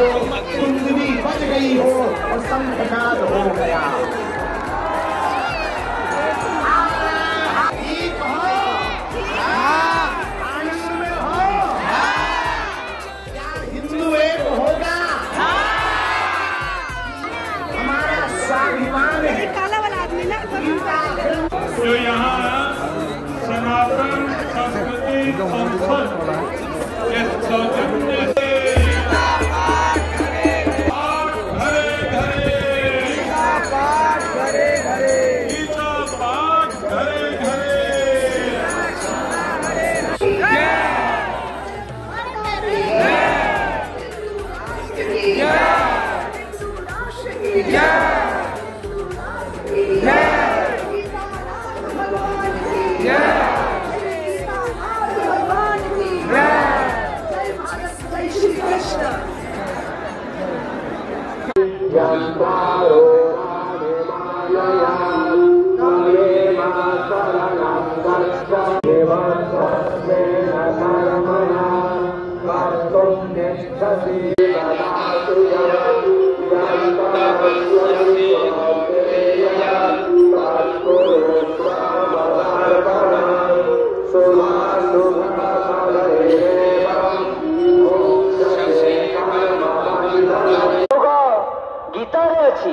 कुंडली बज गई हो और संघनाद हो गया। आनंद में हो, हिंदू एक होगा, हमारा स्वाभिमान है। काला वाला आदमी ना जो यहाँ सनातन संस्कृति संसद के सौजन्य से गीता रे अच्छी